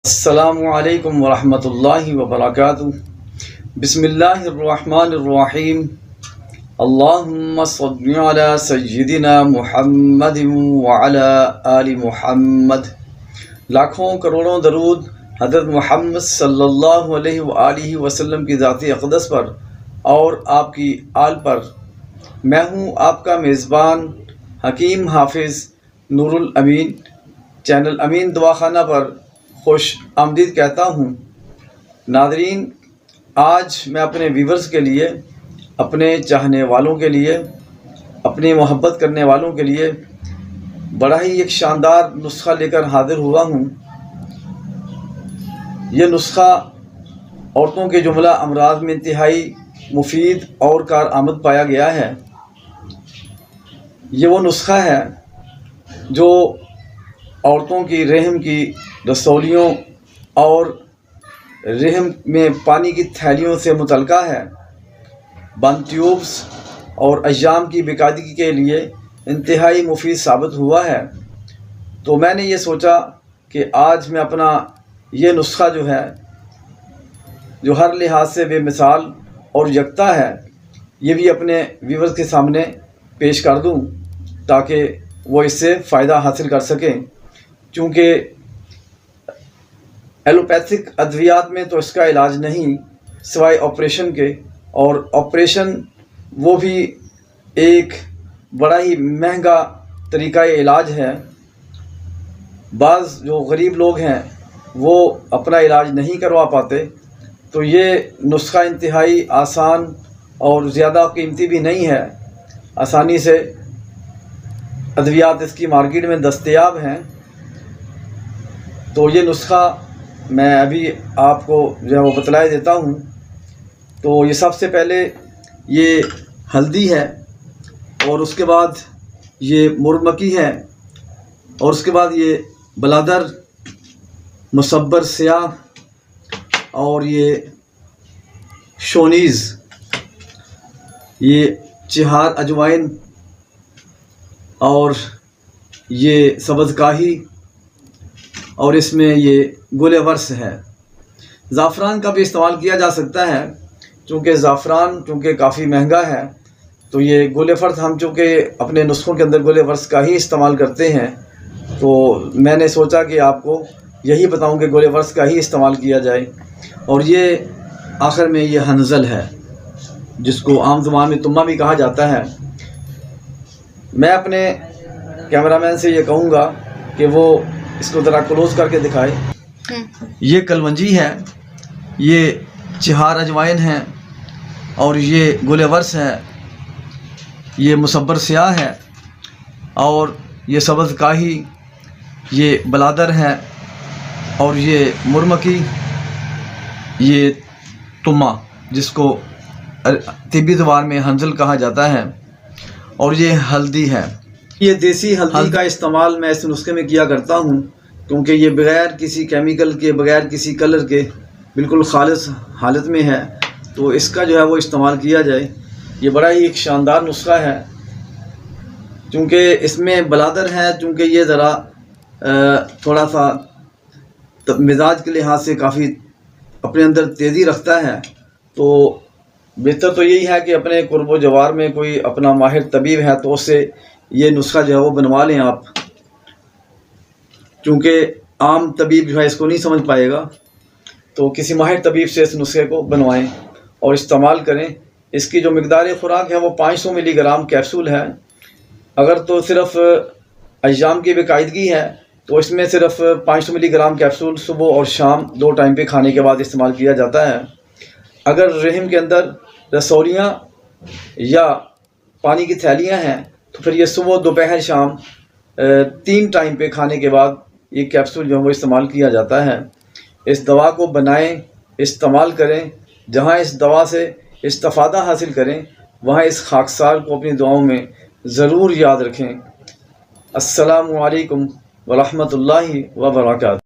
السلام علیکم ورحمۃ اللہ وبرکاتہ۔ بسم اللہ الرحمن الرحیم۔ اللہم صل علی سیدنا محمد وعلی آل محمد۔ لاکھوں کروڑوں درود حضرت محمد صلی اللہ علیہ وآلہ وسلم کی ذات اقدس پر اور آپ کی آل پر۔ میں ہوں آپ کا میزبان حکیم حافظ نور الامین، چینل امین دواخانہ پر خوش آمدید کہتا ہوں۔ ناظرین، آج میں اپنے ویورز کے لیے، اپنے چاہنے والوں کے لیے، اپنی محبت کرنے والوں کے لیے بڑا ہی ایک شاندار نسخہ لے کر حاضر ہوا ہوں۔ یہ نسخہ عورتوں کے جملہ امراض میں انتہائی مفید اور کارآمد پایا گیا ہے۔ یہ وہ نسخہ ہے جو عورتوں کی رحم کی رسولیوں اور رحم میں پانی کی تھیلیوں سے متعلقہ ہے۔ بند ٹیوبس اور ایام کی بیکادگی کے لیے انتہائی مفید ثابت ہوا ہے۔ تو میں نے یہ سوچا کہ آج میں اپنا یہ نسخہ جو ہے، جو ہر لحاظ سے بے مثال اور یکتا ہے، یہ بھی اپنے ویورز کے سامنے پیش کر دوں تاکہ وہ اس سے فائدہ حاصل کر سکیں۔ چونکہ ایلوپیتھک ادویات میں تو اس کا علاج نہیں سوائے آپریشن کے، اور آپریشن وہ بھی ایک بڑا ہی مہنگا طریقہ علاج ہے۔ بعض جو غریب لوگ ہیں وہ اپنا علاج نہیں کروا پاتے، تو یہ نسخہ انتہائی آسان اور زیادہ قیمتی بھی نہیں ہے۔ آسانی سے ادویات اس کی مارکیٹ میں دستیاب ہیں۔ تو یہ نسخہ میں ابھی آپ کو جو ہے وہ بتلائے دیتا ہوں۔ تو یہ سب سے پہلے یہ ہلدی ہے، اور اس کے بعد یہ مرمکی ہے، اور اس کے بعد یہ بلادر، مصبر سیاہ، اور یہ شونیز، یہ چہار اجوائن، اور یہ سبز کاہی، اور اس میں یہ گل ورس ہے۔ زعفران کا بھی استعمال کیا جا سکتا ہے، چونکہ زعفران کافی مہنگا ہے، تو یہ گل ورس ہم چونکہ اپنے نسخوں کے اندر گل ورس کا ہی استعمال کرتے ہیں، تو میں نے سوچا کہ آپ کو یہی بتاؤں کہ گل ورس کا ہی استعمال کیا جائے۔ اور یہ آخر میں یہ ہنزل ہے، جس کو عام زبان میں تمہ بھی کہا جاتا ہے۔ میں اپنے کیمرہ مین سے یہ کہوں گا کہ وہ اس کو ذرا کلوز کر کے دکھائے۔ یہ کلونجی ہے، یہ چہار اجوائن ہیں، اور یہ گل ورس ہے، یہ مصبر سیاہ ہے، اور یہ سبز کاہی، یہ بلادر ہے، اور یہ مرمکی، یہ تمہ جس کو طبی زبان میں ہنزل کہا جاتا ہے، اور یہ ہلدی ہے۔ یہ دیسی ہلدی کا استعمال میں اس نسخے میں کیا کرتا ہوں، کیونکہ یہ بغیر کسی کیمیکل کے، بغیر کسی کلر کے بالکل خالص حالت میں ہے، تو اس کا جو ہے وہ استعمال کیا جائے۔ یہ بڑا ہی ایک شاندار نسخہ ہے، چونکہ اس میں بلادر ہے، چونکہ یہ ذرا تھوڑا سا مزاج کے لحاظ سے کافی اپنے اندر تیزی رکھتا ہے، تو بہتر تو یہی ہے کہ اپنے قرب و جوار میں کوئی اپنا ماہر طبیب ہے تو اس سے یہ نسخہ جو ہے وہ بنوا لیں آپ، چونکہ عام طبیب جو ہے اس کو نہیں سمجھ پائے گا، تو کسی ماہر طبیب سے اس نسخے کو بنوائیں اور استعمال کریں۔ اس کی جو مقدار خوراک ہے وہ 500 ملی گرام کیپسول ہے۔ اگر تو صرف ایام کی باقاعدگی ہے تو اس میں صرف 500 ملی گرام کیپسول صبح اور شام 2 ٹائم پہ کھانے کے بعد استعمال کیا جاتا ہے۔ اگر رحم کے اندر رسولیاں یا پانی کی تھیلیاں ہیں تو پھر یہ صبح، دوپہر، شام 3 ٹائم پہ کھانے کے بعد یہ کیپسول جو ہے وہ استعمال کیا جاتا ہے۔ اس دوا کو بنائیں، استعمال کریں، جہاں اس دوا سے استفادہ حاصل کریں وہاں اس خاکسار کو اپنی دعاؤں میں ضرور یاد رکھیں۔ السلام علیکم ورحمۃ اللہ وبرکاتہ۔